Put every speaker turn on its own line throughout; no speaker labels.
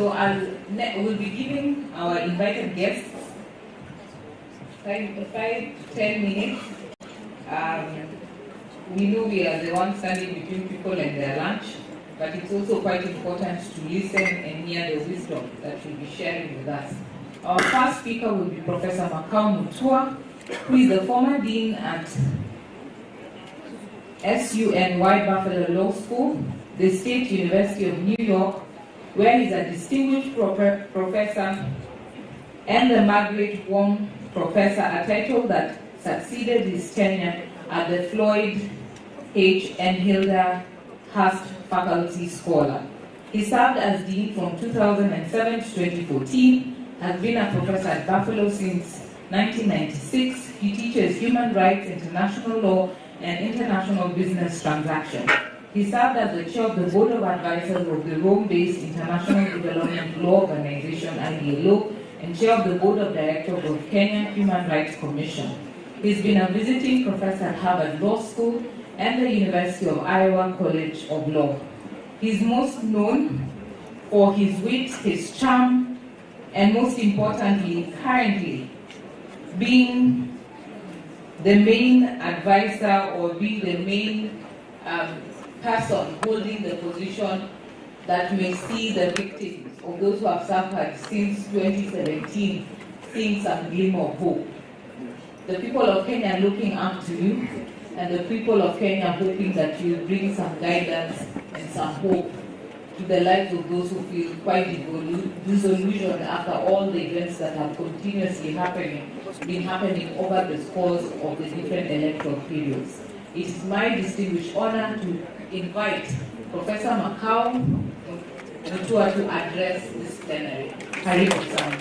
So we'll be giving our invited guests 5-10 minutes. We know we are the ones standing between people and their lunch, but it's also quite important to listen and hear the wisdom that you'll be sharing with us. Our first speaker will be Professor Makau Mutua, who is the former dean at SUNY Buffalo Law School, the State University of New York, where he's a distinguished professor and the Margaret Wong Professor, a title that succeeded his tenure at the Floyd H. and Hilda Hurst Faculty Scholar. He served as dean from 2007 to 2014, has been a professor at Buffalo since 1996. He teaches human rights, international law, and international business transactions. He served as the chair of the board of advisors of the Rome-based International Development Law Organization, IDLO, and chair of the board of directors of Kenya Human Rights Commission. He's been a visiting professor at Harvard Law School and the University of Iowa College of Law. He's most known for his wit, his charm, and most importantly, currently, being the main advisor or being the main person holding the position that may see the victims of those who have suffered since 2017 seeing some glimmer of hope. The people of Kenya are looking up to you, and the people of Kenya are hoping that you bring some guidance and some hope to the lives of those who feel quite disillusioned after all the events that have continuously been happening over the course of the different electoral periods. It is my distinguished honor to invite Professor Makau Mutua to address this plenary. Karibu sana.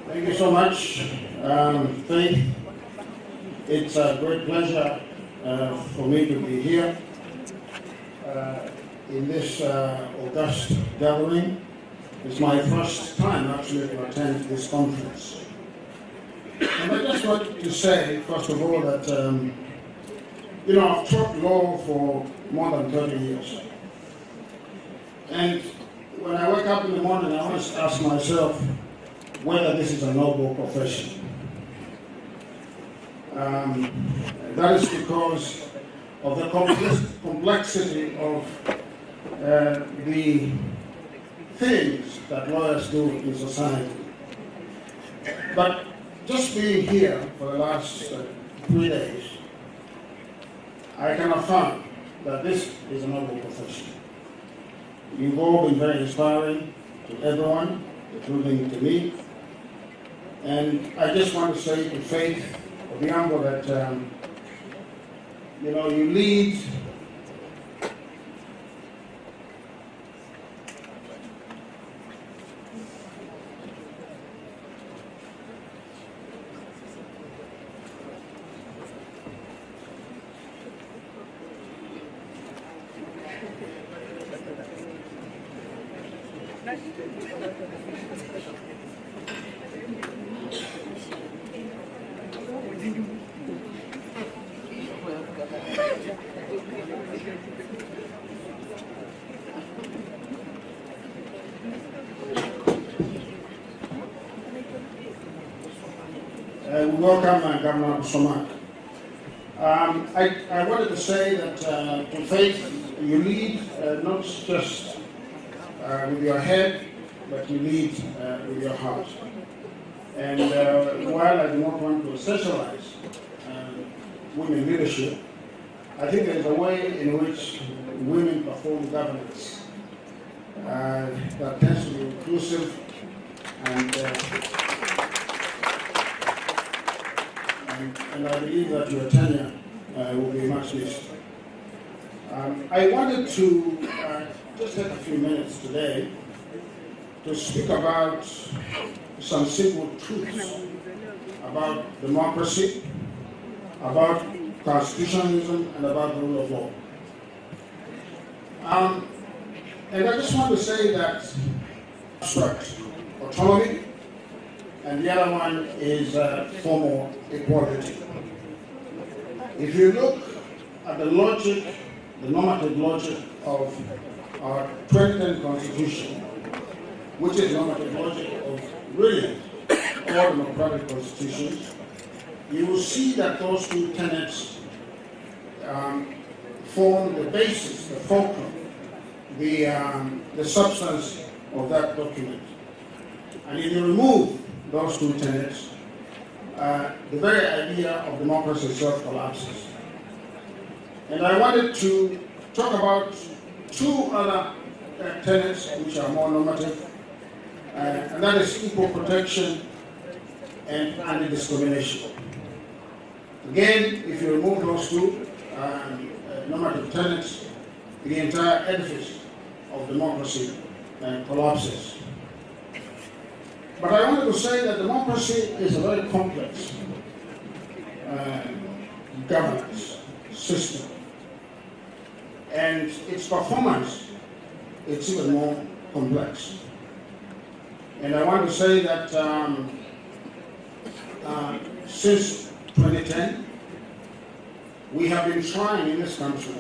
Thank you so much, Faith. It's a great pleasure for me to be here in this august gathering. It's my first time actually to attend this conference. And I just want to say, first of all, that I've taught law for more than 30 years. And when I wake up in the morning, I always ask myself whether this is a noble profession. That is because of the complexity of the things that lawyers do in society. But just being here for the last 3 days, I can affirm that this is a noble profession. You've all been very inspiring to everyone, including to me. And I just want to say to Faith Odhiambo that, you lead welcome Governor Somak. I wanted to say that to Faith, you lead not just with your head, but you lead with your heart. And while I do not want to essentialize women leadership, I think there is a way in which women perform governance that tends to be inclusive and I believe that your tenure will be much missed. I wanted to just take a few minutes today to speak about some simple truths about democracy, about constitutionalism, and about the rule of law. And I just want to say that abstract autonomy, and the other one is formal equality. If you look at the logic, the normative logic of our 2010 Constitution, which is normative logic of really all democratic constitutions, you will see that those two tenets form the basis, the fulcrum, the substance of that document. And if you remove those two tenets, the very idea of democracy itself collapses. And I wanted to talk about two other tenets which are more normative, and that is equal protection and anti-discrimination. Again, if you remove those two normative tenets, the entire edifice of democracy collapses. But I wanted to say that democracy is a very complex governance system, and its performance is even more complex. And I want to say that since 2010, we have been trying in this country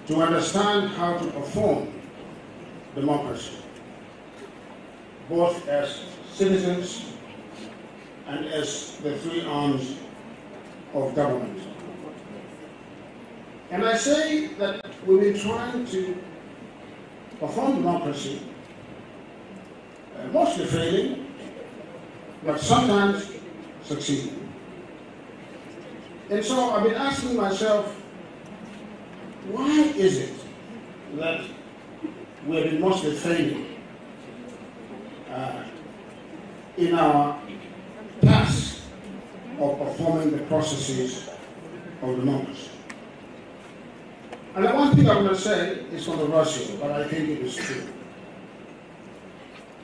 to understand how to perform democracy, both as citizens and as the three arms of government. And I say that we've been trying to perform democracy, mostly failing, but sometimes succeeding. And so I've been asking myself, why is it that we have been mostly failing in our task of performing the processes of democracy? And the one thing I'm going to say is controversial, but I think it is true.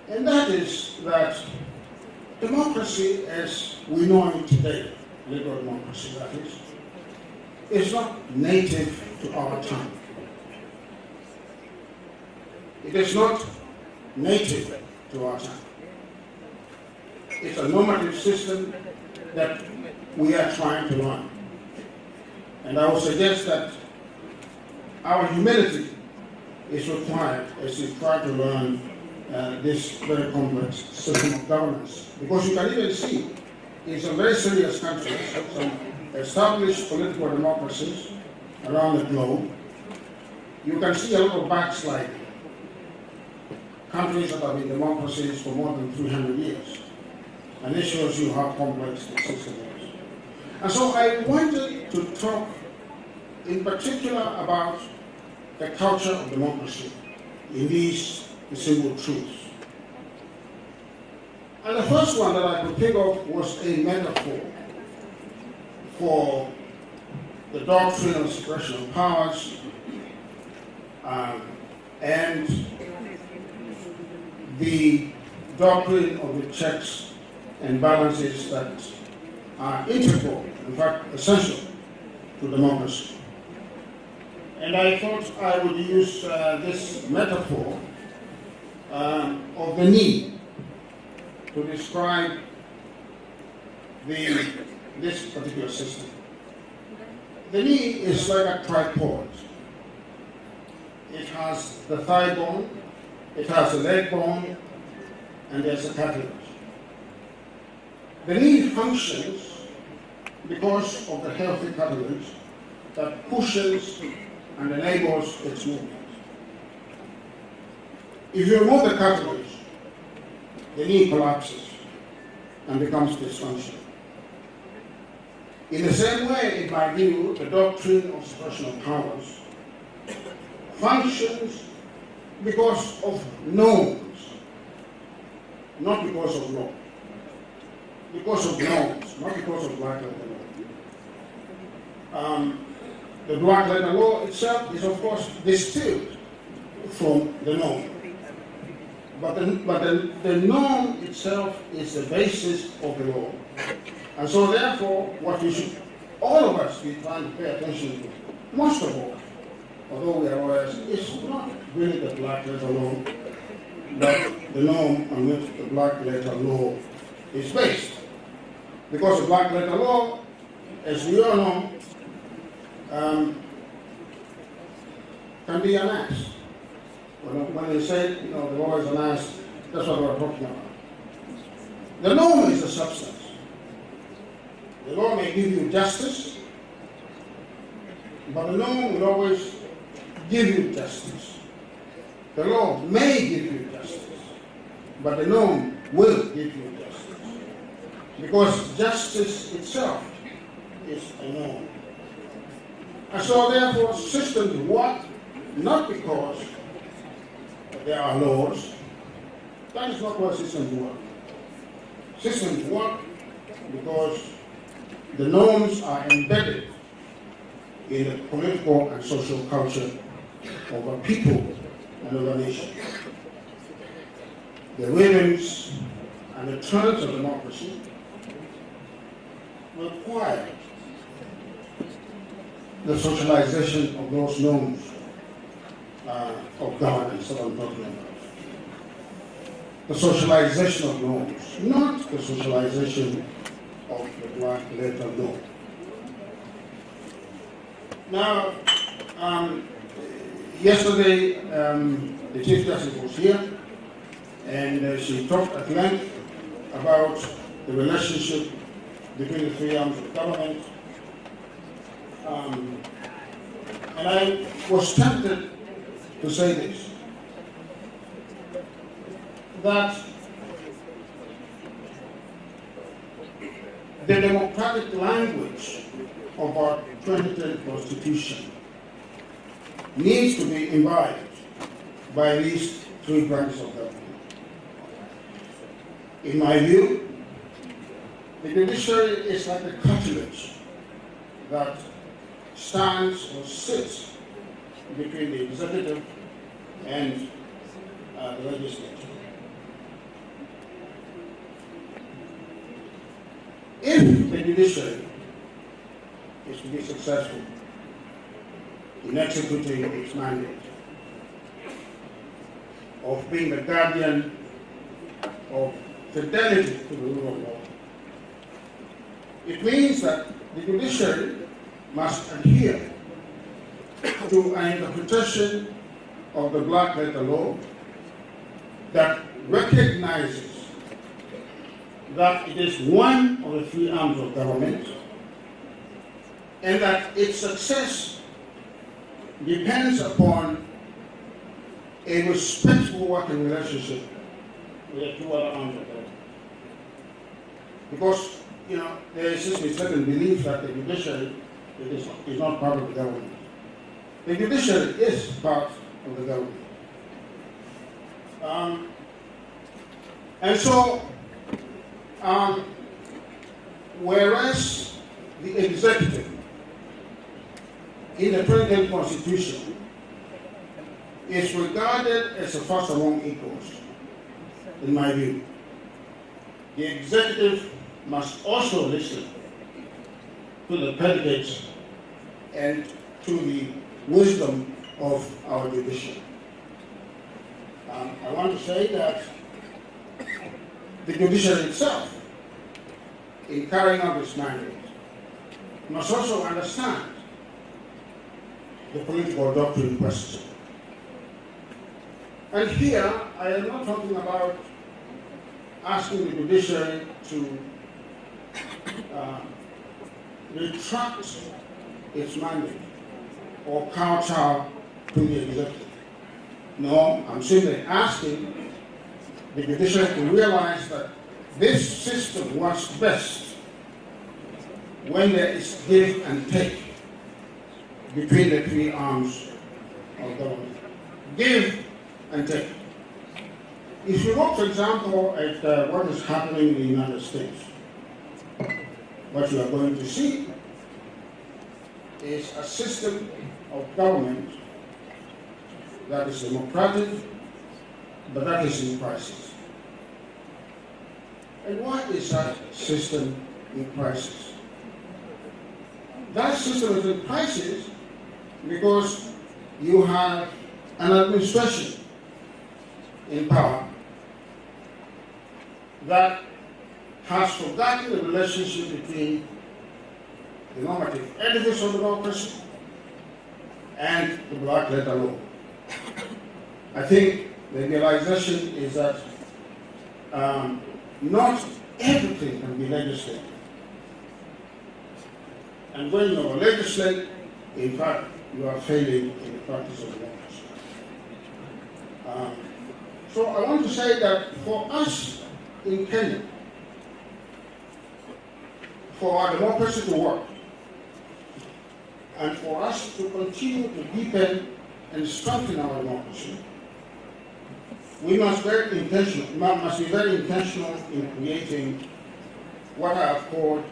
And that is that democracy as we know it today, liberal democracy that is not native to our time. It is not native to our time. It's a normative system that we are trying to learn. And I would suggest that our humility is required as we try to learn this very complex system of governance. Because you can even see in some very serious countries, some established political democracies around the globe, you can see a lot of backsliding. Countries that have been democracies for more than 300 years. And this shows you how complex the system is. And so I wanted to talk in particular about the culture of democracy in these simple truths. And the first one that I could think of was a metaphor for the doctrine of separation of powers and the doctrine of the checks and balances that are integral, in fact essential, to democracy. And I thought I would use this metaphor of the knee to describe this particular system. The knee is like a tripod. It has the thigh bone, it has a leg bone, and there's a cartilage. The knee functions because of the healthy cartilage that pushes and enables its movement. If you remove the cartilage, the knee collapses and becomes dysfunctional. In the same way, in my view, the doctrine of separation of powers functions because of norms, not because of law. Because of norms, not because of black letter law. The black letter law itself is, of course, distilled from the norm. But the norm itself is the basis of the law. And so therefore, what we should, all of us, be trying to pay attention to, most of all, although we are lawyers, is not really the black letter law, but the norm on which the black letter law is based. Because the black letter law, as we all know, can be an ass. When they say, the law is an ass, that's what we're talking about. The norm is the substance. The law may give you justice, but the norm will always give you justice. The law may give you justice, but the norm will give you justice. Because justice itself is a norm. And so therefore systems work not because there are laws. That is not why systems work. Systems work because the norms are embedded in the political and social culture of a people and of a nation. The rhythms and the terms of democracy require the socialization of those norms of governance that I'm talking about. The socialization of norms, not the socialization of the black letter law. Now, yesterday the Chief Justice was here and she talked at length about the relationship between the three arms of government. And I was tempted to say this, that the democratic language of our 2010 Constitution needs to be imbibed by at least three branches of government. In my view, the judiciary is like a cartilage that stands or sits between the executive and the legislature. If the judiciary is to be successful in executing its mandate of being the guardian of fidelity to the rule of law, it means that the judiciary must adhere to an interpretation of the black letter law that recognizes that it is one of the three arms of government and that its success depends upon a respectful working relationship with the two other arms of government. Because, there is a certain belief that the judiciary is not part of the government. The judiciary is part of the government. And so, whereas the executive in the 2010 Constitution is regarded as a first among equals, in my view, the executive must also listen to the predicates and to the wisdom of our judiciary. I want to say that the judiciary itself, in carrying out its mandate, must also understand the political doctrine question. And here, I am not talking about asking the judiciary to retract its mandate or kowtow to the executive. No, I'm simply asking the judiciary to realize that this system works best when there is give and take between the three arms of government. Give and take. If you look, for example, at what is happening in the United States, what you are going to see is a system of government that is democratic, but that is in crisis. And why is that system in crisis? That system is in crisis because you have an administration in power that has forgotten the relationship between the normative edifice of democracy and the black letter law. I think the realization is that not everything can be legislated. And when you legislate, in fact, you are failing in the practice of democracy. So I want to say that for us in Kenya, for our democracy to work, and for us to continue to deepen and strengthen our democracy, we must be very intentional in creating what I have called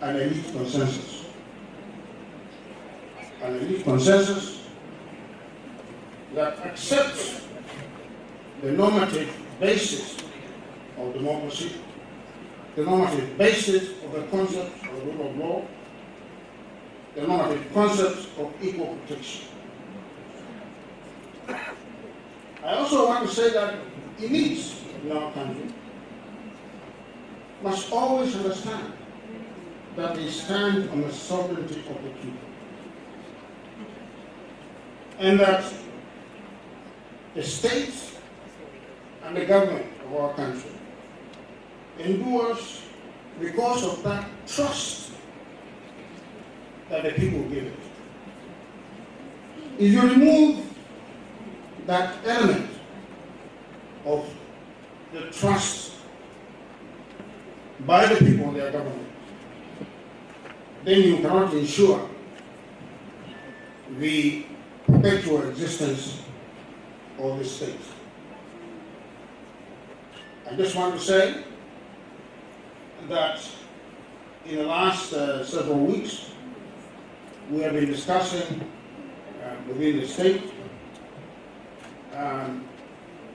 an elite consensus. An elite consensus that accepts the normative basis of democracy, the normative basis of the concept of the rule of law, the normative concepts of equal protection. I also want to say that elites in our country must always understand that they stand on the sovereignty of the people, and that the state and the government of our country endures because of that trust that the people give it. If you remove that element of the trust by the people in their government, then you cannot ensure the perpetual existence of the state. I just want to say that in the last several weeks, we have been discussing within the state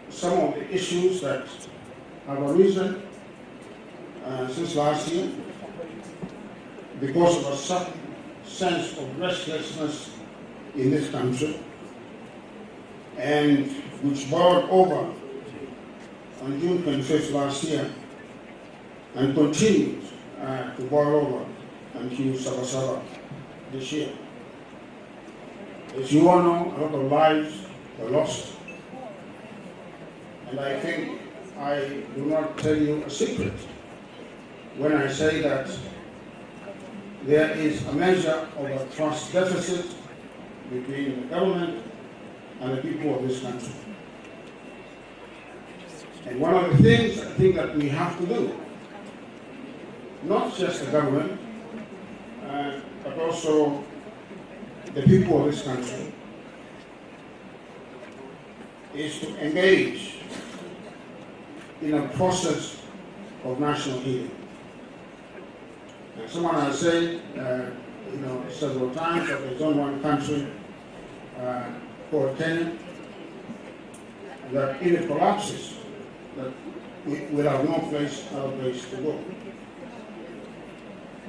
some of the issues that have arisen since last year because of a sudden sense of restlessness in this country, and which boiled over on June 25th last year and continued to boil over until Sabasaba this year. As you all know, a lot of lives were lost. And I think I do not tell you a secret when I say that there is a measure of a trust deficit between the government and the people of this country. And one of the things I think that we have to do, not just the government, but also the people of this country, is to engage in a process of national healing. And someone has said, several times that there's only one country called Kenya, that if it collapses, that we will have no other place to go.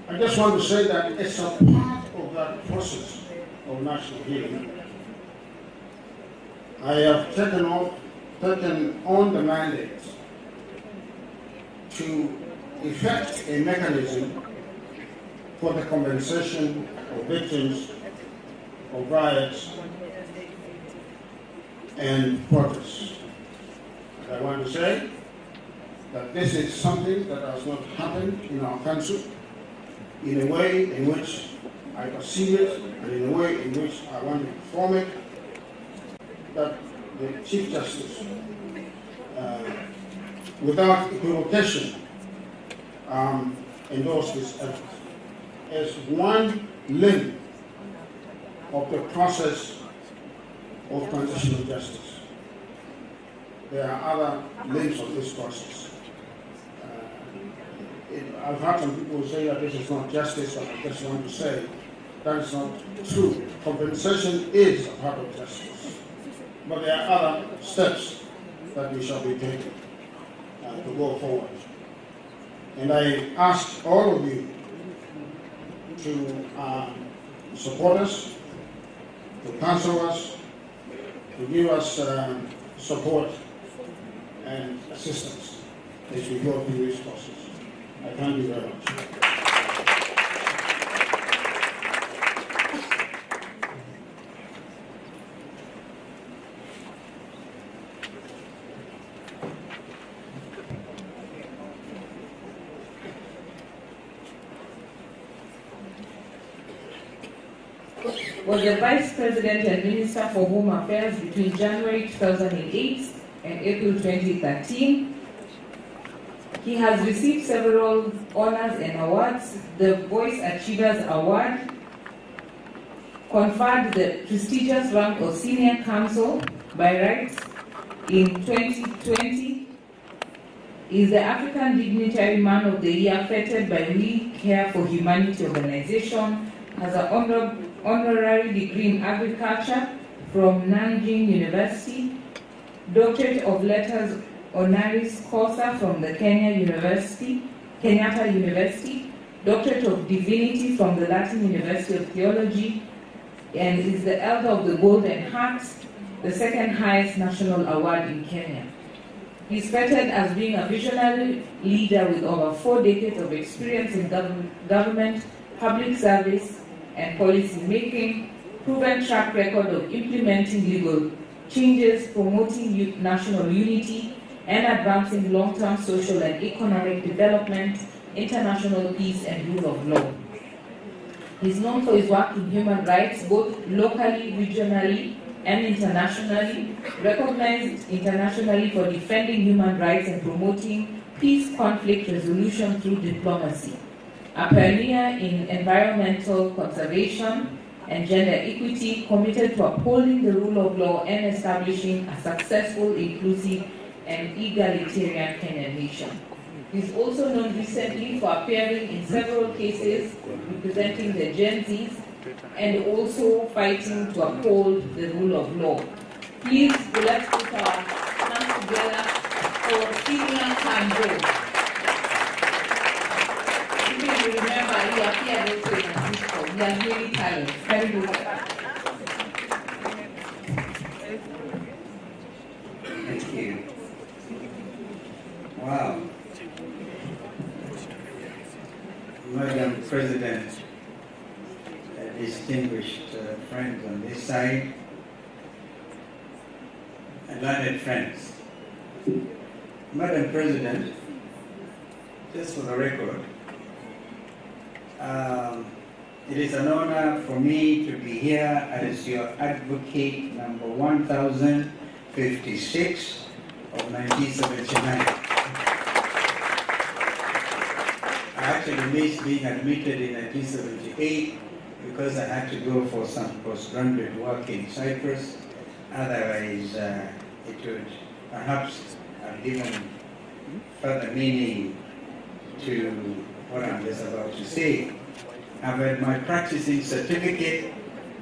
I just want to say that it's a part of that process of national healing. I have taken on the mandate to effect a mechanism for the compensation of victims of riots and protests. And I want to say that this is something that has not happened in our country in a way in which I perceive it and in a way in which I want to perform it, that the Chief Justice, without equivocation, endorsed this effort as one limb of the process of transitional justice. There are other limbs of this process. I've heard some people say that this is not justice, but I just want to say that is not true. Compensation is a part of justice. But there are other steps that we shall be taking to go forward. And I ask all of you to support us, to counsel us, to give us support and assistance as we go through this process. I thank you very much.
was the Vice President and Minister for Home Affairs between January 2008 and April 2013. He has received several honors and awards. The Voice Achievers Award, conferred the prestigious rank of Senior Counsel by Rights in 2020, is the African Dignitary Man of the Year feted by We Care for Humanity organization, has an honorary degree in agriculture from Nanjing University, Doctorate of Letters Honoris Causa from the Kenyatta University, Doctorate of Divinity from the Latin University of Theology, and is the Elder of the Golden Heart, the second highest national award in Kenya. He is feted as being a visionary leader with over 4 decades of experience in government, public service, and policy making, proven track record of implementing legal changes, promoting national unity, and advancing long-term social and economic development, international peace, and rule of law. He is known for his work in human rights, both locally, regionally, and internationally, recognized internationally for defending human rights and promoting peace conflict resolution through diplomacy. A pioneer in environmental conservation and gender equity, committed to upholding the rule of law and establishing a successful, inclusive, and egalitarian Kenyan nation. He is also known recently for appearing in several cases representing the Gen Zs and also fighting to uphold the rule of law. Please, let's put our hands together for Senior Kanjo. If you remember, he appeared also in a sitcom. He has many talents. Very good.
Thank you. Wow. Madam President, distinguished friends on this side, and learned friends. Madam President, just for the record, it is an honor for me to be here as your advocate number 1056 of 1979. I actually missed being admitted in 1978 because I had to go for some postgraduate work in Cyprus. Otherwise, it would perhaps have given further meaning to what I'm just about to say. I've had my practicing certificate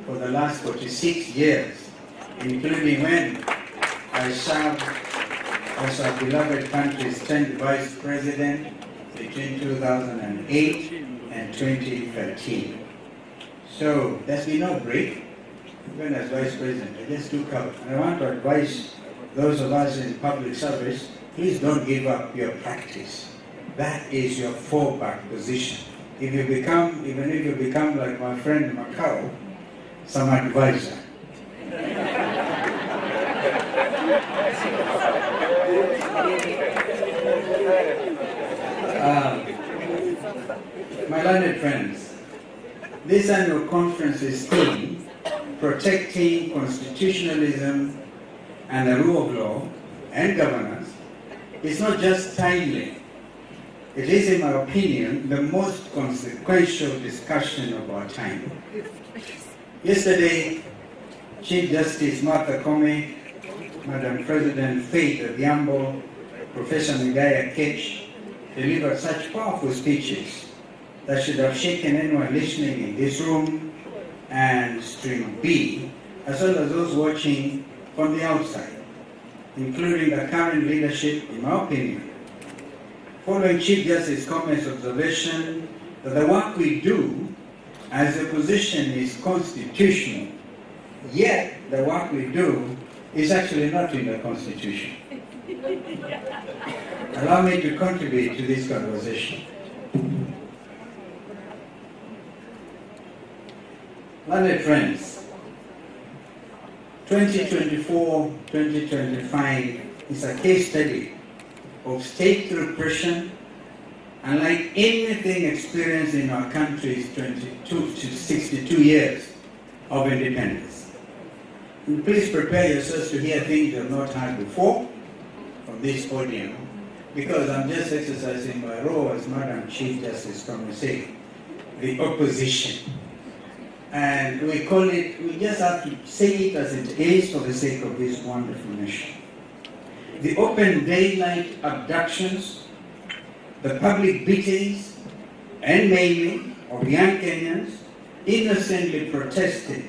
for the last 46 years, including when I served as our beloved country's 10th Vice President between 2008 and 2013. So there's been no break, even as Vice President. I just took up, and I want to advise those of us in public service, please don't give up your practice. That is your fallback position. If you become, even if you become like my friend Macau, some advisor. My learned friends, this annual conference's theme, Protecting Constitutionalism and the Rule of Law and Governance, is not just timely. It is, in my opinion, the most consequential discussion of our time. Yesterday, Chief Justice Martha Koome, Madam President Faith Odhiambo, Professor Migaya Ketch delivered such powerful speeches that should have shaken anyone listening in this room and Stream B, as well as those watching from the outside, including the current leadership, in my opinion. Following Chief Justice Koome's observation that the work we do as a position is constitutional, yet the work we do is actually not in the Constitution. Allow me to contribute to this conversation. Learned friends, 2024-2025 is a case study of state repression, unlike anything experienced in our country's 22 to 62 years of independence. And please prepare yourselves to hear things you have not heard before from this podium, because I'm just exercising my role as Madam Chief Justice from say, the opposition. And we call it, we just have to say it as it is for the sake of this wonderful nation. The open daylight abductions, the public beatings and maiming of young Kenyans innocently protested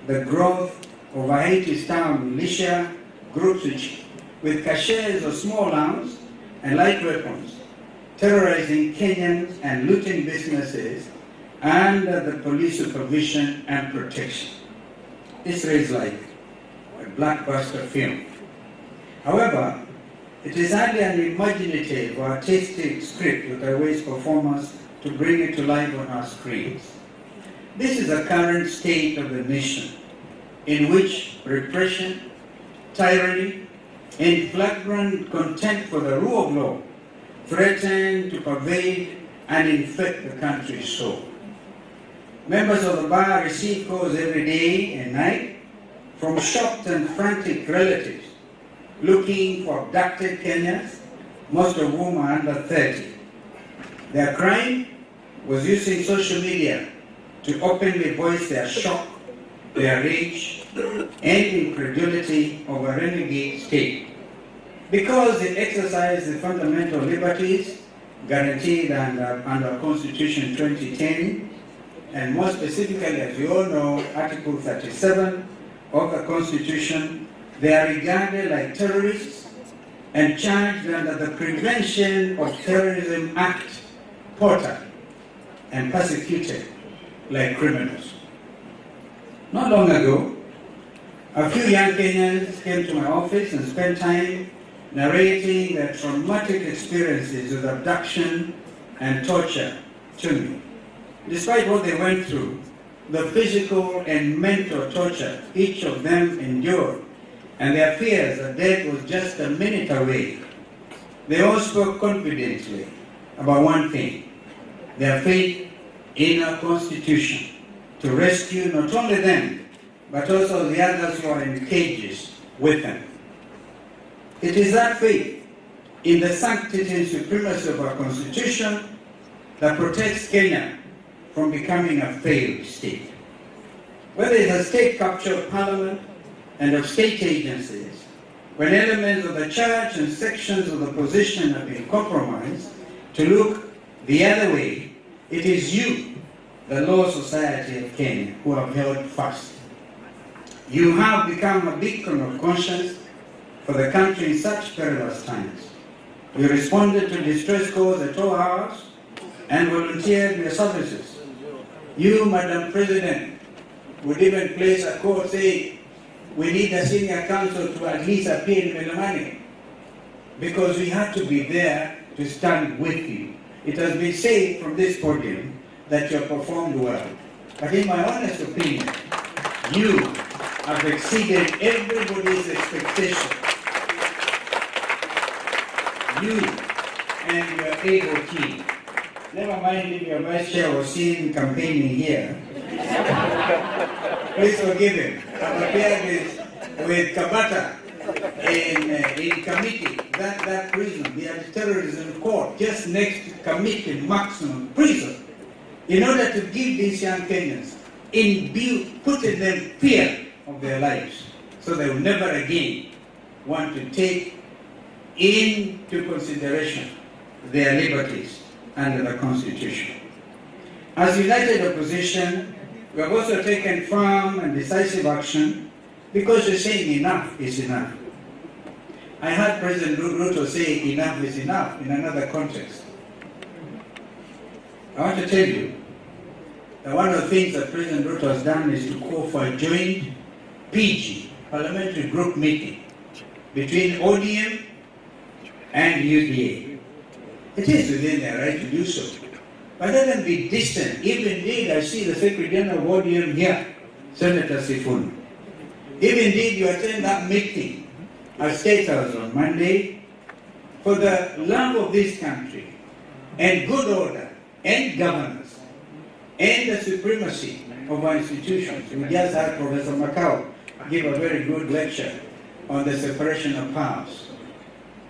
the growth of Haiti-style militia groups with caches of small arms and light weapons, terrorizing Kenyans and looting businesses under the police supervision and protection. This reads like a blockbuster film. However, it is hardly an imaginative or artistic script that awaits performers to bring it to life on our screens. This is the current state of the nation, in which repression, tyranny, and flagrant contempt for the rule of law threaten to pervade and infect the country's soul. Members of the bar receive calls every day and night from shocked and frantic relatives looking for abducted Kenyans, most of whom are under 30. Their crime was using social media to openly voice their shock, their rage, and incredulity of a renegade state, because it exercised the fundamental liberties guaranteed under Constitution 2010, and more specifically, as you all know, Article 37 of the Constitution. They are regarded like terrorists and charged under the Prevention of Terrorism Act, POTA, and persecuted like criminals. Not long ago, a few young Kenyans came to my office and spent time narrating their traumatic experiences with abduction and torture to me. Despite what they went through, the physical and mental torture each of them endured, and their fears that death was just a minute away, they all spoke confidently about one thing: their faith in our Constitution to rescue not only them, but also the others who are in cages with them. It is that faith in the sanctity and supremacy of our Constitution that protects Kenya from becoming a failed state. Whether it's a state capture of parliament and of state agencies, when elements of the church and sections of the opposition have been compromised to look the other way, it is you, the Law Society of Kenya, who have held fast. You have become a beacon of conscience for the country in such perilous times. You responded to distress calls at all hours and volunteered your services. You, Madam President, would even place a call saying, we need a senior counsel to at least appear in Melamani, because we have to be there to stand with you. It has been said from this podium that you have performed well. But in my honest opinion, you have exceeded everybody's expectation. You and your able team. Never mind if your vice chair was seen campaigning here. Please forgive him. I've appeared with Kabata in committee, that prison, the anti-terrorism court, just next to committee maximum prison, in order to give these young Kenyans, put in them fear of their lives, so they will never again want to take into consideration their liberties under the Constitution. As united opposition, we have also taken firm and decisive action because we're saying enough is enough. I heard President Ruto say enough is enough in another context. I want to tell you that one of the things that President Ruto has done is to call for a joint PG, parliamentary group meeting, between ODM and UDA. It is within their right to do so. But let them be distant. If indeed I see the Secretary General of ODM here, Senator Sifuna, if indeed you attend that meeting at State House on Monday, for the love of this country and good order and governance, and the supremacy of our institutions. We just had Professor Macau give a very good lecture on the separation of powers.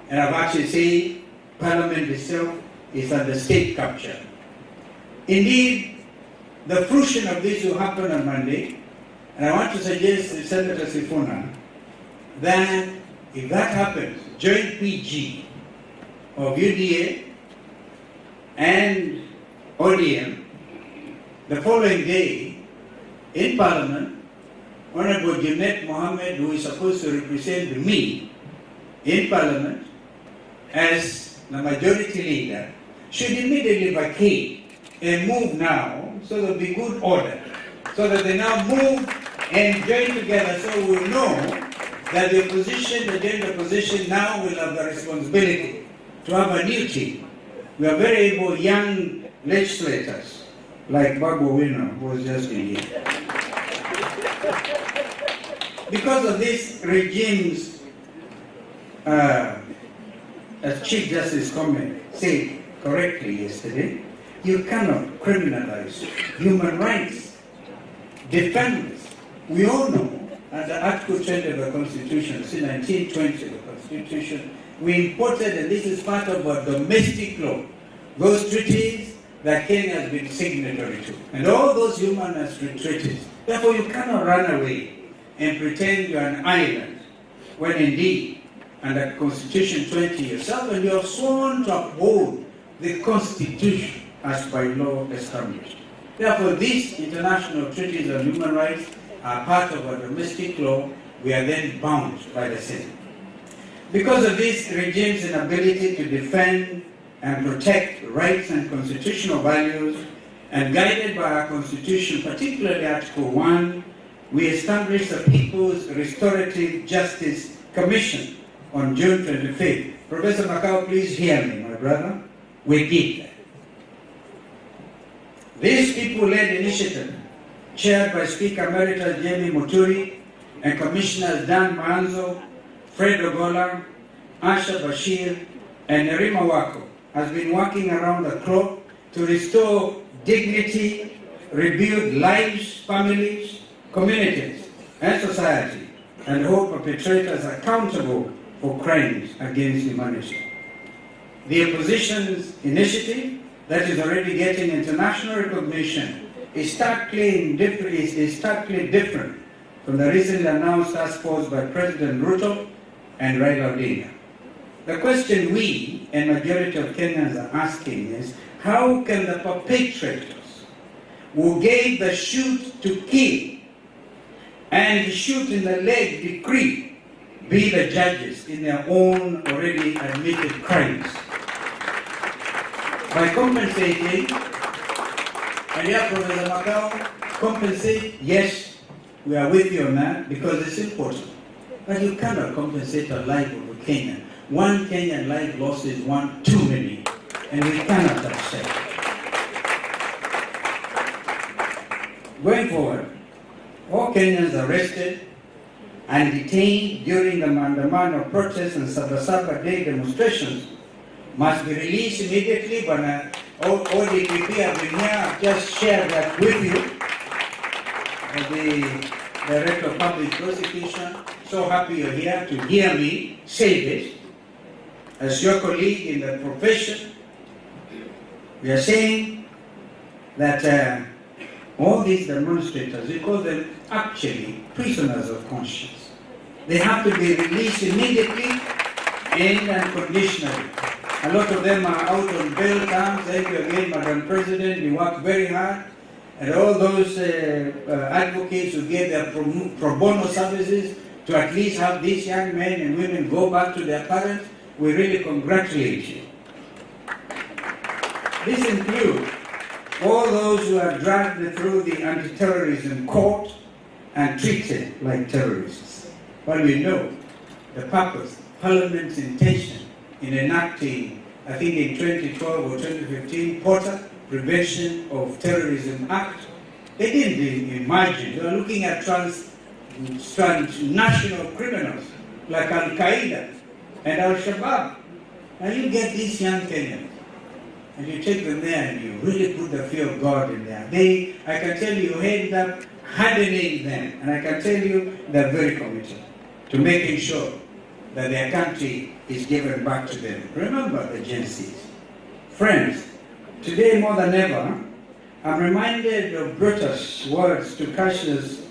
And I've actually said Parliament itself is under state capture. Indeed, the fruition of this will happen on Monday, and I want to suggest to Senator Sifuna that if that happens, joint PG of UDA and ODM, the following day in Parliament, Honorable Junet Mohammed, who is supposed to represent me in Parliament as the majority leader, should immediately vacate and move now, so there will be good order, so that they now move and join together, so we know that the opposition, the joint opposition now will have the responsibility to have a new team. We are very able young legislators, like Babu Wino, who was just in here. Because of this regime's, as Chief Justice Comment said correctly yesterday, you cannot criminalize human rights. Defenders, we all know, under Article 20 of the Constitution, since 1920 of the Constitution, we imported, and this is part of our domestic law, those treaties that Kenya has been signatory to, and all those human rights treaties. Therefore, you cannot run away and pretend you're an island, when indeed, under Constitution 20 yourself, and you have sworn to uphold the Constitution as by law established. Therefore, these international treaties on human rights are part of our domestic law. We are then bound by the same. Because of this regime's inability to defend and protect rights and constitutional values, and guided by our Constitution, particularly Article 1, we established the People's Restorative Justice Commission on June 25th. Professor Macau, please hear me, my brother. We did that. This people-led initiative, chaired by Speaker Emeritus Jamie Muturi and Commissioners Dan Manzo, Fred Ogola, Asha Bashir, and Nerima Wako, has been working around the clock to restore dignity, rebuild lives, families, communities, and society, and hold perpetrators accountable for crimes against humanity. The opposition's initiative, that is already getting international recognition, is starkly different from the recently announced task force by President Ruto and Raila Odinga. The question we and majority of Kenyans are asking is, how can the perpetrators who gave the shoot to kill and the shoot in the leg decree be the judges in their own already admitted crimes? By compensating, and yeah, Professor Macau, compensate, yes, we are with you on that, because it's important. But you cannot compensate the life of a Kenyan. One Kenyan life lost is one too many, and we cannot accept. Going forward, all Kenyans arrested and detained during the Maandamano protests and Sabasaba Day demonstrations must be released immediately. But ODPP have been here, I've just shared that with you. The Director of Public Prosecution, so happy you're here to hear me say this. As your colleague in the profession, we are saying that all these demonstrators, we call them actually prisoners of conscience. They have to be released immediately and unconditionally. A lot of them are out on bail terms. Thank you again, Madam President. You work very hard. And all those advocates who gave their pro bono services to at least have these young men and women go back to their parents, we really congratulate you. This includes all those who are dragged through the anti-terrorism court and treated like terrorists. But we know the purpose, Parliament's intention in enacting, I think in 2012 or 2015, Porter Prevention of Terrorism Act. They didn't imagine. They were looking at transnational criminals like Al-Qaeda and Al-Shabaab. Now you get these young Kenyans and you take them there and you really put the fear of God in there, I can tell you end up hardening them. And I can tell you they're very committed to making sure that their country is given back to them. Remember the Gen Zs. Friends, today more than ever, I'm reminded of Brutus' words to Cassius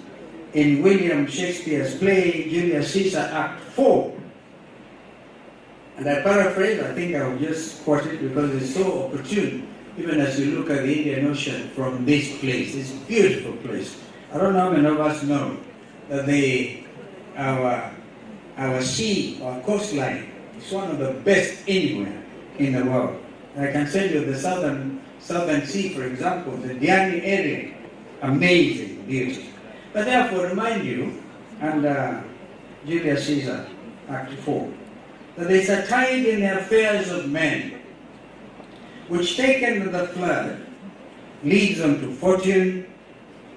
in William Shakespeare's play, Julius Caesar, Act 4. And I paraphrase, I think I will just quote it because it's so opportune, even as you look at the Indian Ocean from this place. It's a beautiful place. I don't know how many of us know that our sea, our coastline, is one of the best anywhere in the world. And I can tell you the southern sea, for example, the Diani area, amazing beauty. But therefore, remind you, and Julius Caesar, Act 4, that there is a tide in the affairs of men, which taken with the flood, leads them to fortune,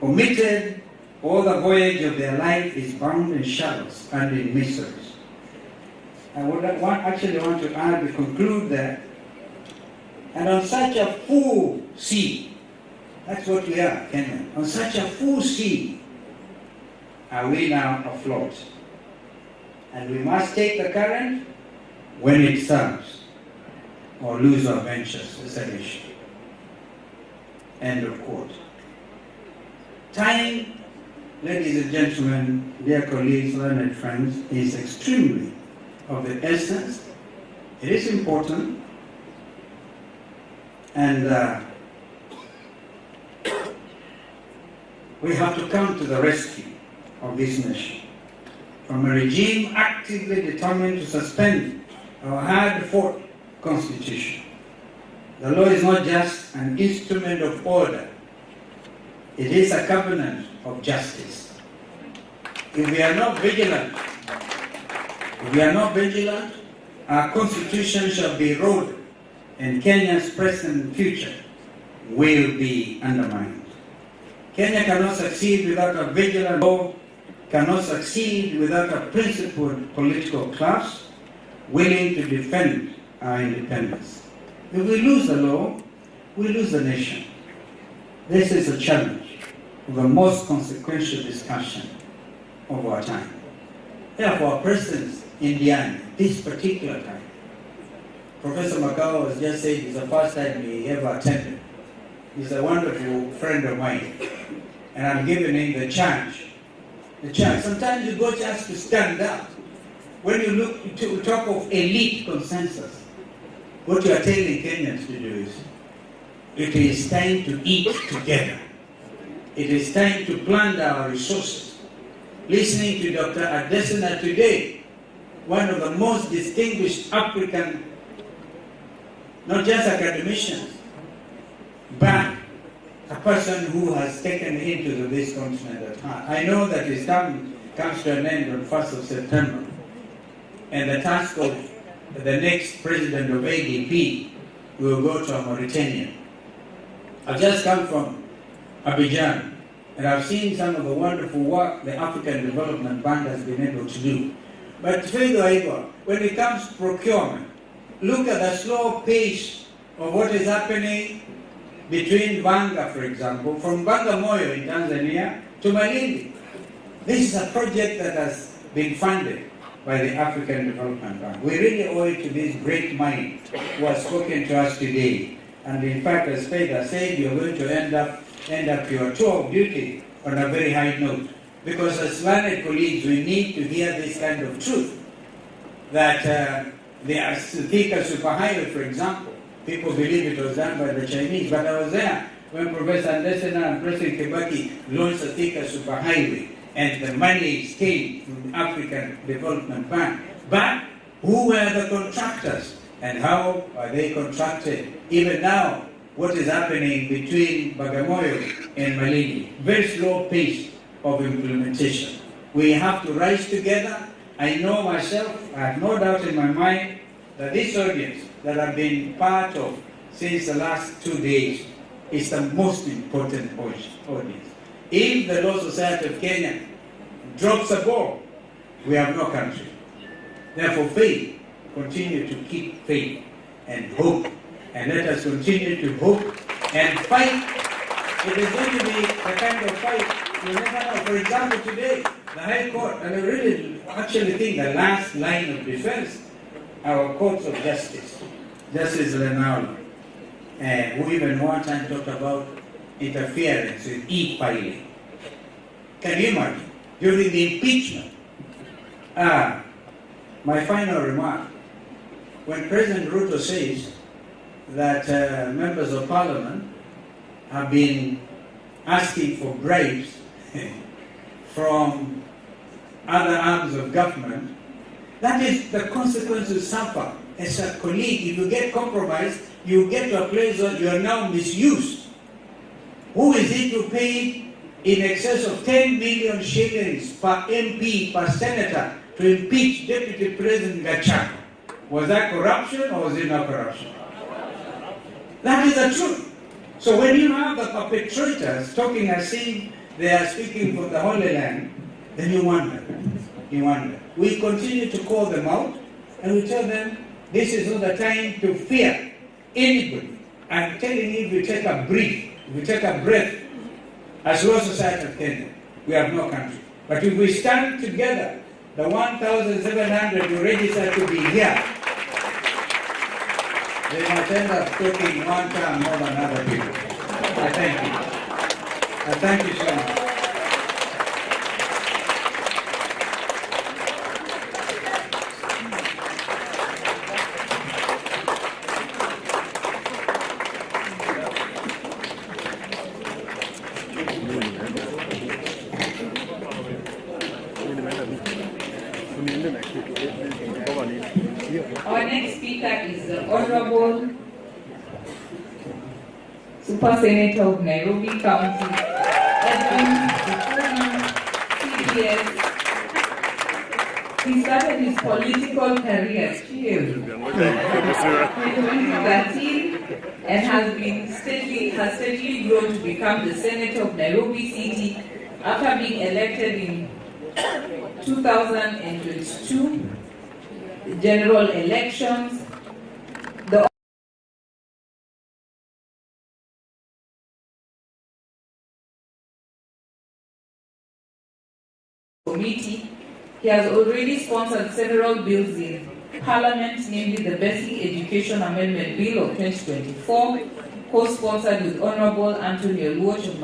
omitted, all the voyage of their life is bound in shallows and in miseries. I would actually want to add to conclude that, and on such a full sea, that's what we are, Kenya, on such a full sea, are we now afloat. And we must take the current when it serves, or lose our ventures, is an issue. End of quote. Time, ladies and gentlemen, dear colleagues, learned friends, is extremely of the essence. It is important, and we have to come to the rescue of this nation from a regime actively determined to suspend our hard-fought constitution. The law is not just an instrument of order. It is a covenant of justice. If we are not vigilant, our constitution shall be eroded and Kenya's present and future will be undermined. Kenya cannot succeed without a vigilant law, cannot succeed without a principled political class willing to defend our independence. If we lose the law, we lose the nation. This is a challenge of the most consequential discussion of our time. Therefore, our presence in Diani, this particular time, Professor Makao has just said it's the first time he ever attended. He's a wonderful friend of mine, and I'm giving him the chance. Sometimes you got just to stand up. When you look to talk of elite consensus, what you are telling Kenyans to do is, it is time to eat together. It is time to plan our resources. Listening to Dr. Adesina today, one of the most distinguished African, not just academicians, but a person who has taken into this continent at heart. I know that his term comes to an end on 1st of September, and the task of the next president of ADP will go to Mauritania. I've just come from Abidjan, and I've seen some of the wonderful work the African Development Bank has been able to do. But when it comes to procurement, look at the slow pace of what is happening between Vanga, for example, from Bagamoyo in Tanzania to Malindi. This is a project that has been funded by the African Development Bank. We really owe it to this great mind who has spoken to us today. And in fact, as Feda said, you're going to end up your tour of duty on a very high note. Because as learned colleagues, we need to hear this kind of truth. That the Thika Superhighway, for example, people believe it was done by the Chinese, but I was there when Professor Adesina and President Kibaki launched the Thika Superhighway, and the money came from the African Development Bank. But who were the contractors, and how are they contracted? Even now, what is happening between Bagamoyo and Malindi? Very slow pace of implementation. We have to rise together. I know myself, I have no doubt in my mind that this audience that I've been part of since the last 2 days is the most important audience. If the Law Society of Kenya drops a ball, we have no country. Therefore, faith, continue to keep faith and hope And let us continue to hope and fight. It is going to be the kind of fight you never know. For example, today, the High Court, and I really actually think the last line of defense, our courts of justice, Justice Lenaula, who even one time talked about interference with e-filing. Can you imagine? During the impeachment. My final remark, when President Ruto says that members of parliament have been asking for bribes from other arms of government, that is the consequence you suffer as a colleague. If you get compromised, you get to a place where you are now misused. Who is it to pay in excess of 10 million shillings per MP, per senator, to impeach Deputy President Gachagua? Was that corruption or was it not corruption? That is the truth. So when you have the perpetrators talking as if they are speaking for the Holy Land, then you wonder. You wonder. We continue to call them out and we tell them this is not the time to fear anybody. I'm telling you, if you take a breath, as Law Society of Kenya, we have no country. But if we stand together, the 1,700 who registered to be here, they might end up talking one time more than other people. I thank you. I thank you so much.
Our next speaker is the Honorable Super Senator of Nairobi County, Edwin CBS. He started his political career in 2013 and has steadily grown to become the Senator of Nairobi City after being elected in 2022 general elections. The committee, he has already sponsored several bills in Parliament, namely the Basic Education Amendment Bill of 2024, co-sponsored with Honorable Anthony Oluoch of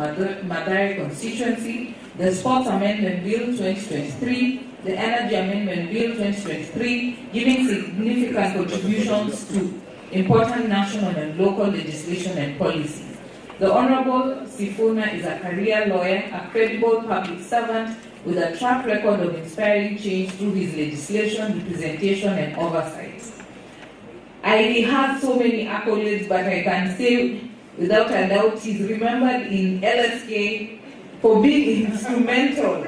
Madari constituency, the Sports Amendment Bill 2023, the Energy Amendment Bill 2023, giving significant contributions to important national and local legislation and policies. The Honorable Sifuna is a career lawyer, a credible public servant with a track record of inspiring change through his legislation, representation, and oversight. I have so many accolades, but I can say without a doubt he's remembered in LSK for being instrumental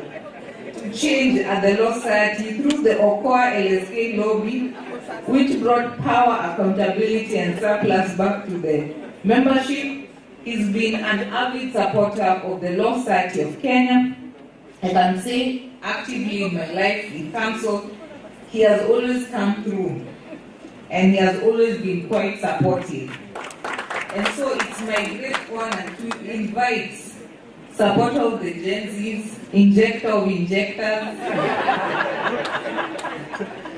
to change at the Law Society through the Okoa LSK lobby, which brought power, accountability, and surplus back to the membership. He's been an avid supporter of the Law Society of Kenya. I can say actively in my life in council, he has always come through and he has always been quite supportive. And so it's my great honor to invite supporter of the Gen Zs, injector of injectors,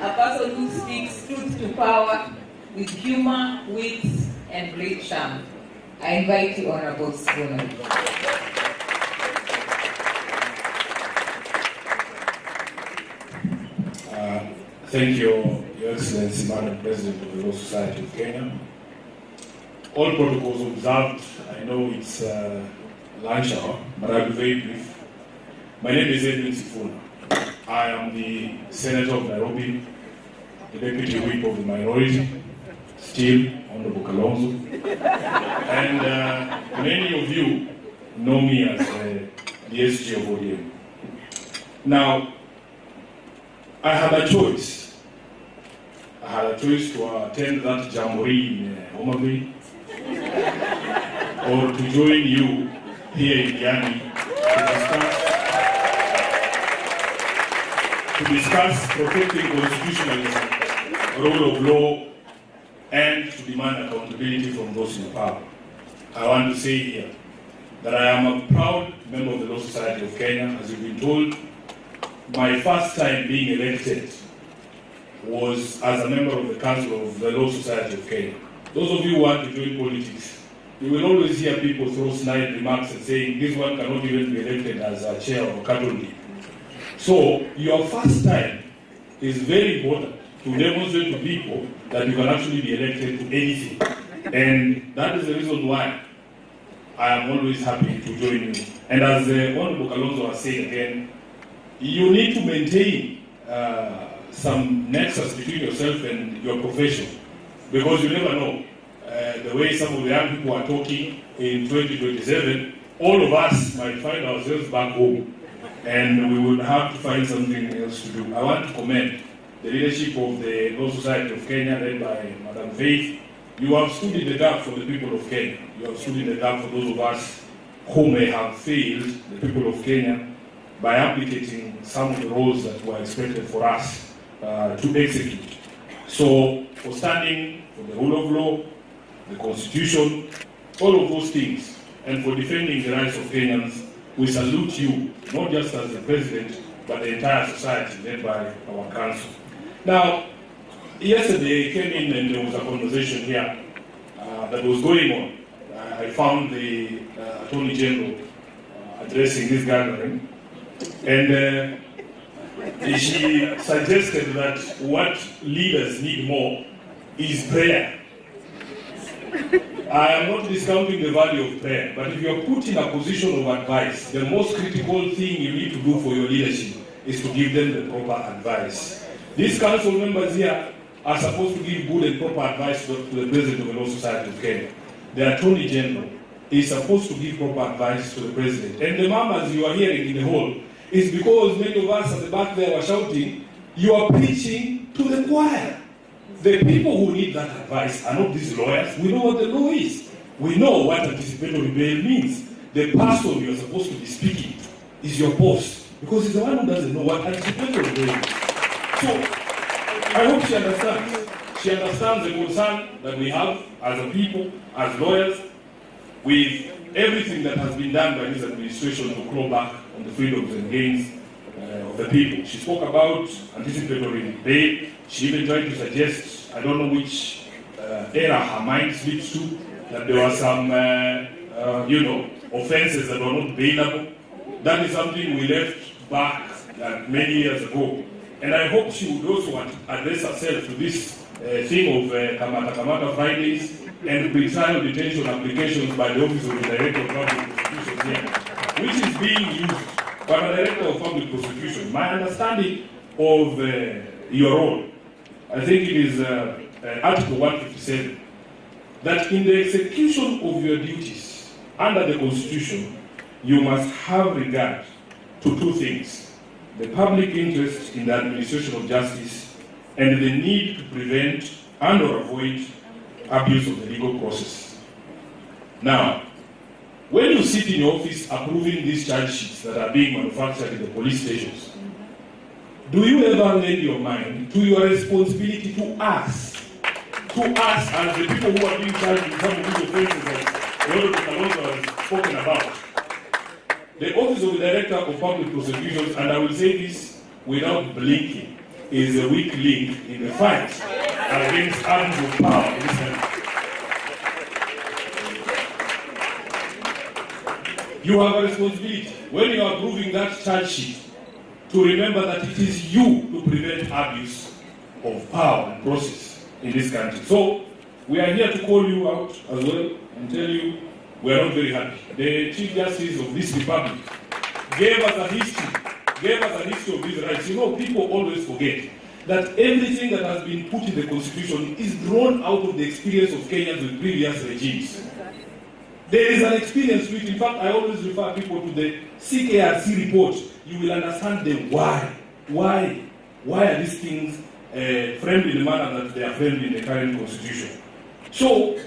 a person who speaks truth to power with humor, wit, and great charm. I invite you, Honorable Sifuna.
Thank you, Your Excellency, Madam President of the Law Society of Kenya. All protocols observed. I know it's lunch hour, but I'll be very brief. My name is Edwin Sifuna. I am the Senator of Nairobi, the Deputy Whip of the minority, still Honorable Kalonzo. And many of you know me as the SG of ODM. Now, I had a choice. I had a choice to attend that jamboree in Homa Bay or to join you here in Diani to discuss protecting constitutionalism, rule of law, and to demand accountability from those in power. I want to say here that I am a proud member of the Law Society of Kenya. As you've been told, my first time being elected was as a member of the Council of the Law Society of Kenya. Those of you who want to join politics, you will always hear people throw snide remarks and saying, this one cannot even be elected as a chair of a cattle league. So, your first time is very important to demonstrate to people that you can actually be elected to anything. And that is the reason why I am always happy to join you. And as the Honorable Kalonzo was saying again, you need to maintain some nexus between yourself and your profession, because you never know. The way some of the young people are talking in 2027, all of us might find ourselves back home, and we would have to find something else to do. I want to commend the leadership of the Law Society of Kenya, led by Madam Faith. You have stood in the gap for the people of Kenya. You have stood in the gap for those of us who may have failed the people of Kenya by applicating some of the roles that were expected for us to execute. So, for standing for the rule of law, the Constitution, all of those things, and for defending the rights of Kenyans, we salute you, not just as the President, but the entire society led by our Council. Now, yesterday I came in and there was a conversation here that was going on. I found the Attorney General addressing this gathering, and she suggested that what leaders need more is prayer. I am not discounting the value of prayer, but if you are put in a position of advice, the most critical thing you need to do for your leadership is to give them the proper advice. These council members here are supposed to give good and proper advice to the President of the Law Society of Kenya. The Attorney General is supposed to give proper advice to the President. And the murmurs you are hearing in the hall is because many of us at the back there were shouting, you are preaching to the choir. The people who need that advice are not these lawyers. We know what the law is. We know what anticipatory bail means. The person you are supposed to be speaking to is your boss, because he's the one who doesn't know what anticipatory bail is. So, I hope she understands. She understands the concern that we have as a people, as lawyers, with everything that has been done by this administration to claw back on the freedoms and gains of the people. She spoke about anticipatory bail. She even tried to suggest, I don't know which era her mind slipped to, that there were some, offenses that were not bailable. That is something we left back many years ago. And I hope she would also address herself to this thing of Kamata Fridays and pre-trial detention applications by the Office of the Director of Public Prosecution here, which is being used by the Director of Public Prosecution. My understanding of your role, I think it is Article 157, that in the execution of your duties under the Constitution, you must have regard to two things: the public interest in the administration of justice and the need to prevent and or avoid abuse of the legal process. Now, when you sit in your office approving these charge sheets that are being manufactured in the police stations, do you ever lend your mind to your responsibility to us as the people who are being charged with some of these offenses that the Honorable Kalonzo has spoken about? The Office of the Director of Public Prosecutions, and I will say this without blinking, is a weak link in the fight against abuse of power in this country. You have a responsibility, when you are approving that charge sheet, to remember that it is you to prevent abuse of power and process in this country. So, we are here to call you out as well and tell you we are not very happy. The Chief Justice of this Republic gave us a history of these rights. You know, people always forget that everything that has been put in the Constitution is drawn out of the experience of Kenyans with previous regimes. There is an experience which, in fact, I always refer people to the CKRC report. You will understand them why. Why are these things framed in the manner that they are framed in the current Constitution? So,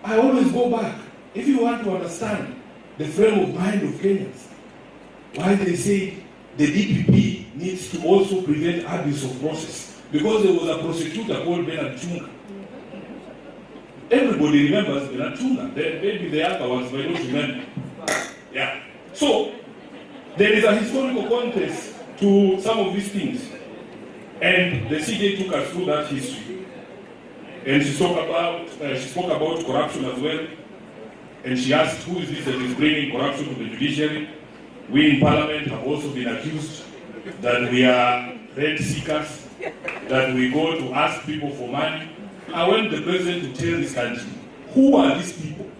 I always go back. If you want to understand the frame of mind of Kenyans, why they say the DPP needs to also prevent abuse of process. Because there was a prosecutor called Bernard Chunga Everybody remembers Benatuna. Maybe the other ones may not remember. Yeah. So, there is a historical context to some of these things. And the CJ took us through that history. And she spoke about corruption as well. And she asked, who is this that is bringing corruption to the judiciary? We in Parliament have also been accused that we are rent seekers, that we go to ask people for money. I want the president to tell this country, who are these people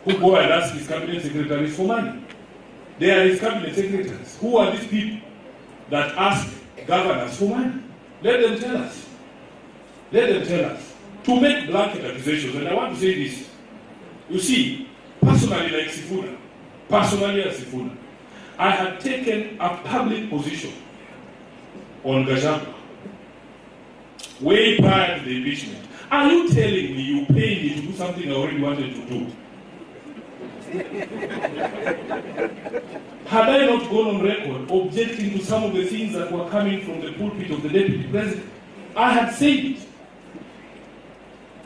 who go and ask his cabinet secretaries for money? They are his cabinet secretaries. Who are these people that ask governors for money? Let them tell us. Let them tell us. To make blanket accusations, and I want to say this. You see, personally like Sifuna, personally as Sifuna, I had taken a public position on Gachagua way prior to the impeachment. Are you telling me you paid me to do something I already wanted to do? Had I not gone on record objecting to some of the things that were coming from the pulpit of the deputy president? I had said it.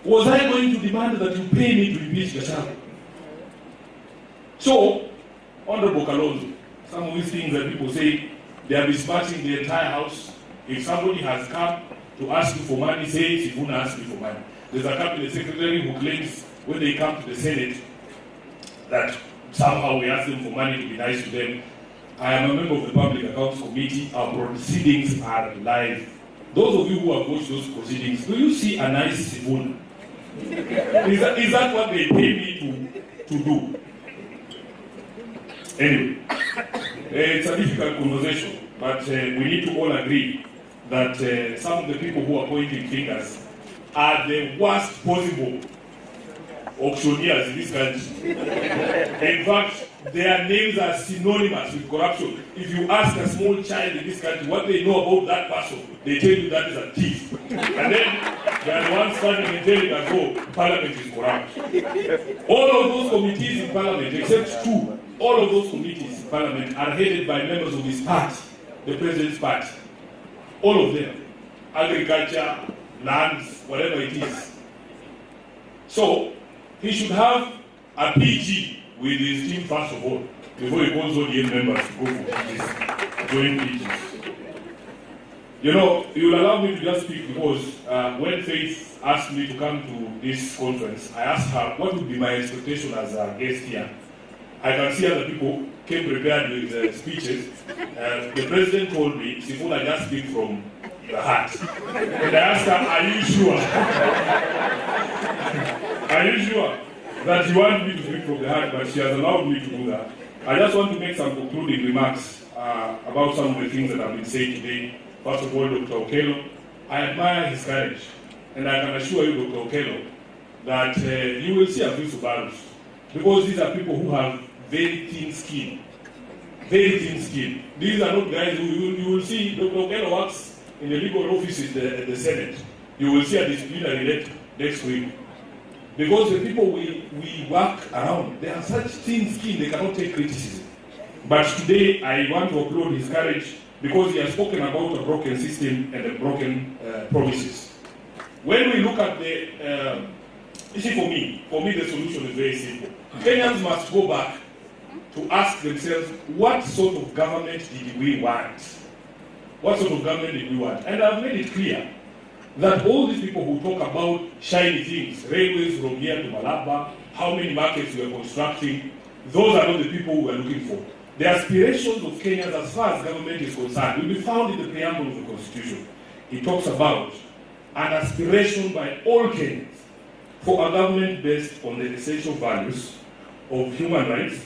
Was I going to demand that you pay me to impeach Gachagua? So, Honorable Kalonzo, some of these things that people say, they are besmirching the entire house. If somebody has come to ask you for money, say Sifuna asked me for money. There's a cabinet secretary who claims when they come to the Senate that somehow we ask them for money to be nice to them. I am a member of the Public Accounts Committee. Our proceedings are live. Those of you who have watched those proceedings, do you see a nice Sifuna? Is that what they pay me to do? Anyway, it's a difficult conversation, but we need to all agree that some of the people who are pointing fingers are the worst possible auctioneers in this country. In fact, their names are synonymous with corruption. If you ask a small child in this country what they know about that person, they tell you that is a thief. And then they are the ones standing and telling us, oh, Parliament is corrupt. All of those committees in Parliament, except two, all of those committees in Parliament are headed by members of his party, the President's party. All of them. Agriculture, lands, whatever it is. So, he should have a PG with his team first of all, before he calls all the members to go for PGs, join PGs. You know, you'll allow me to just speak because when Faith asked me to come to this conference, I asked her what would be my expectation as a guest here. I can see other people came prepared with speeches. The president told me, Sifuna just speak from the heart. And I asked her, are you sure? Are you sure that you want me to speak from the heart? But she has allowed me to do that. I just want to make some concluding remarks about some of the things that have been said today. First of all, Dr. Okello, I admire his courage. And I can assure you, Dr. Okello, that you will see a few Subarus. Because these are people who have very thin skin. Very thin skin. These are not guys who you will see. Dr. Okello works in the legal office at the Senate. You will see a disciplinary next week. Because the people we work around, they have such thin skin, they cannot take criticism. But today, I want to applaud his courage because he has spoken about a broken system and the broken promises. When we look at the, you see, for me, the solution is very simple. Kenyans must go back to ask themselves, what sort of government did we want? What sort of government did we want? And I've made it clear that all these people who talk about shiny things, railways from here to Malaba, how many markets we are constructing, those are not the people we are looking for. The aspirations of Kenyans as far as government is concerned will be found in the preamble of the Constitution. It talks about an aspiration by all Kenyans for a government based on the essential values of human rights,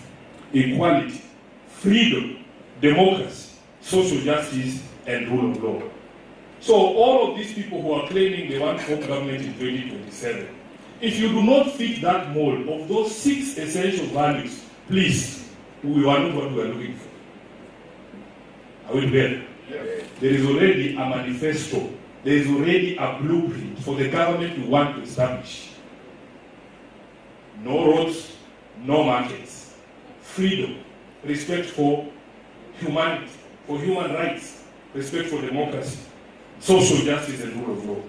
equality, freedom, democracy, social justice, and rule of law. So all of these people who are claiming they want home government in 2027, if you do not fit that mold of those 6 essential values, please, we are not what we are looking for. Are we together? Yes. There is already a manifesto. There is already a blueprint for the government we want to establish. No roads, no markets, freedom, respect for humanity, for human rights, respect for democracy, social justice and rule of law.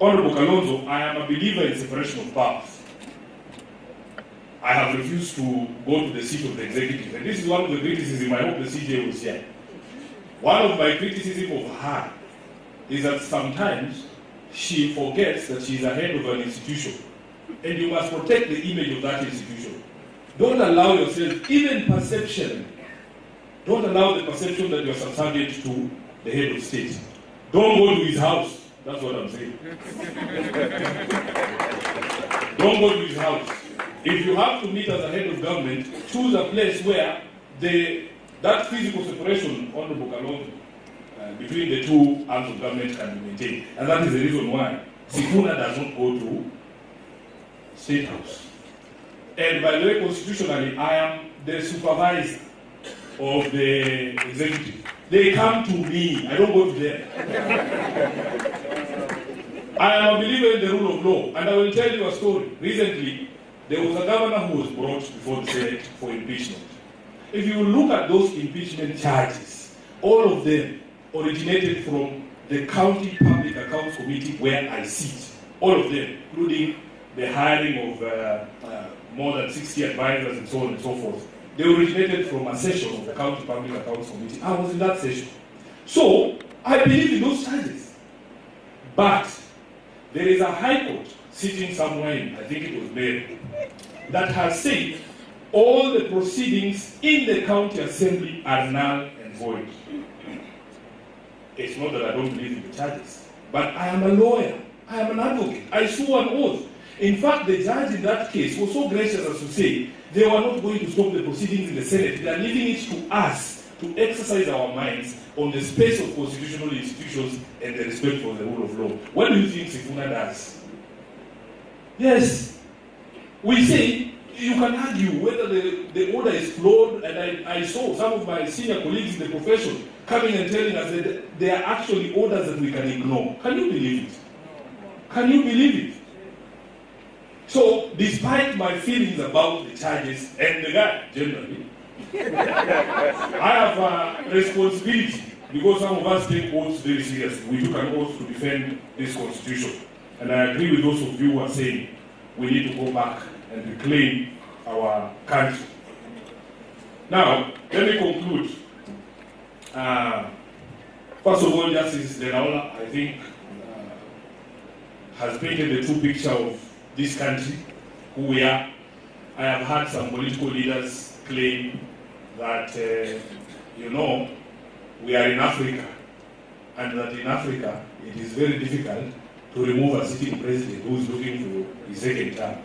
Honorable Kalonzo, I am a believer in separation of powers. I have refused to go to the seat of the executive, and this is one of the criticisms I hope the CJ will share. One of my criticisms of her is that sometimes she forgets that she is a head of an institution, and you must protect the image of that institution. Don't allow yourself, even perception, don't allow the perception that you are subservient to the head of state. Don't go to his house. That's what I'm saying. Don't go to his house. If you have to meet as a head of government, choose a place where that physical separation, Honorable Kalonzo, between the two arms of government can be maintained. And that is the reason why Sifuna does not go to State House. And by the way, constitutionally, I am the supervisor of the executive. They come to me, I don't go to them. I am a believer in the rule of law, and I will tell you a story. Recently, there was a governor who was brought before the Senate for impeachment. If you look at those impeachment charges, all of them originated from the County Public Accounts Committee where I sit. All of them, including the hiring of more than 60 advisors and so on and so forth. They originated from a session of the County Public Accounts Committee. I was in that session. So, I believe in those charges. But there is a High Court sitting somewhere in, I think it was Mary, that has said all the proceedings in the county assembly are null and void. It's not that I don't believe in the charges, but I am a lawyer, I am an advocate, I swore an oath. In fact, the judge in that case was so gracious as to say they were not going to stop the proceedings in the Senate, they are leaving it to us to exercise our minds on the space of constitutional institutions and the respect for the rule of law. What do you think Sifuna does? Yes, we say you can argue whether the order is flawed, and I saw some of my senior colleagues in the profession coming and telling us that there are actually orders that we can ignore. Can you believe it? Can you believe it? So, despite my feelings about the charges and the guy generally, I have a responsibility, because some of us take oaths very seriously. We took an oath to defend this constitution. And I agree with those of you who are saying we need to go back and reclaim our country. Now, let me conclude. First of all, Justice Diani-Kwale, I think, has painted the true picture of this country, who we are. I have had some political leaders claim that, we are in Africa, and that in Africa it is very difficult to remove a sitting president who is looking for his second term.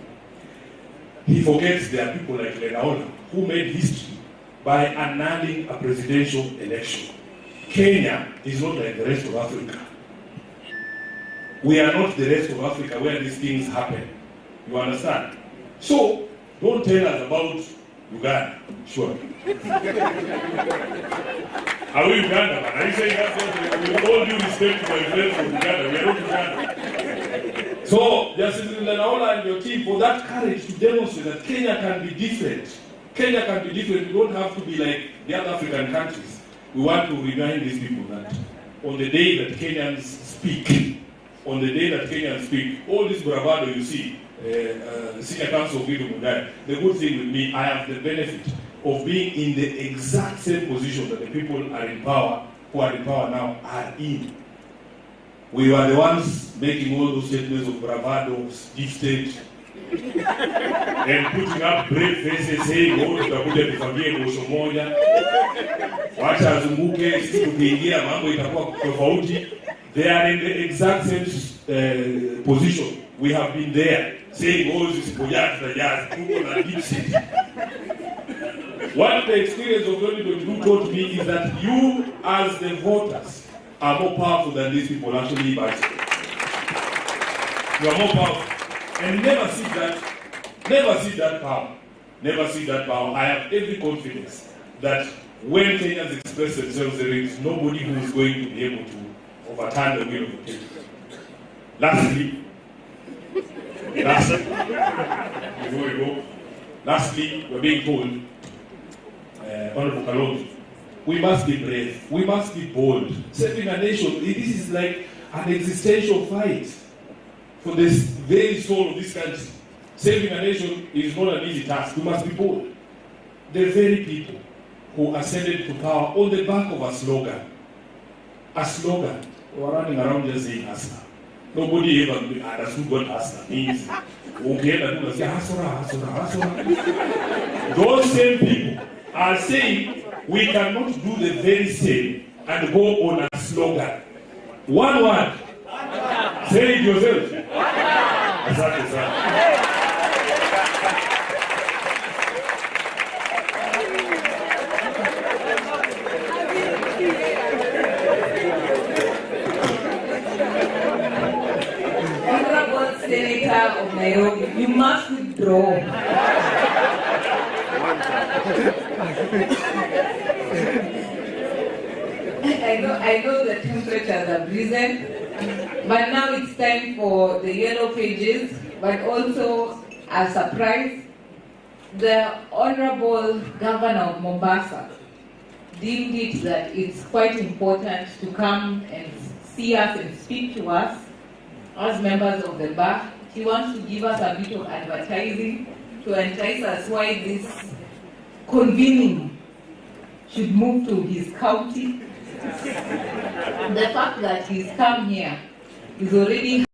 He forgets there are people like Diani-Kwale who made history by annulling a presidential election. Kenya is not like the rest of Africa. We are not the rest of Africa where these things happen. You understand? So, don't tell us about Uganda. Sure. Are we Uganda, man? Are you saying that? With all due respect to my friends from Uganda, we are not Uganda. So, Justice Diani-Kwale and your team, for that courage to demonstrate that Kenya can be different. Kenya can be different. We don't have to be like the other African countries. We want to remind these people that on the day that Kenyans speak, all this bravado you see, the Senior Counsel of Mugai, the good thing with me, I have the benefit of being in the exact same position that the people are in power, who are in power now, are in. We were the ones making all those statements of bravado, gifted, and putting up brave faces saying, oh, tutakuja tufanyie gosho moja, wacha azunguke, sisi tukiingia mambo itakuwa tofauti. They are in the exact same position. We have been there, saying, oh, this is Boyat, the Yaz, people are deep state. What the experience of 2022 taught me is that you, as the voters, are more powerful than these people actually imagine. You are more powerful. And never see that power. Never see that power. I have every confidence that when Kenyans express themselves, there is nobody who is going to be able to overturn the will of the people. Lastly, before we go, we're being told, Honorable Kalonzo, we must be brave, we must be bold. Saving a nation, this is like an existential fight. for this very soul of this country. Saving a nation is not an easy task. We must be bold. The very people who ascended to power on the back of a slogan. A slogan. We were running around just saying hustler. Nobody ever understood what hustler means. Those same people are saying we cannot do the very same and go on a slogan. One word. Say it yourself. Asante sana.
Honorable Senator of Nairobi, you must withdraw. I know the temperatures have risen, but now it's time for the yellow pages, but also a surprise. The Honorable Governor of Mombasa deemed it that it's quite important to come and see us and speak to us as members of the bar. He wants to give us a bit of advertising to entice us why this convening should move to his county. The fact that he's come here is already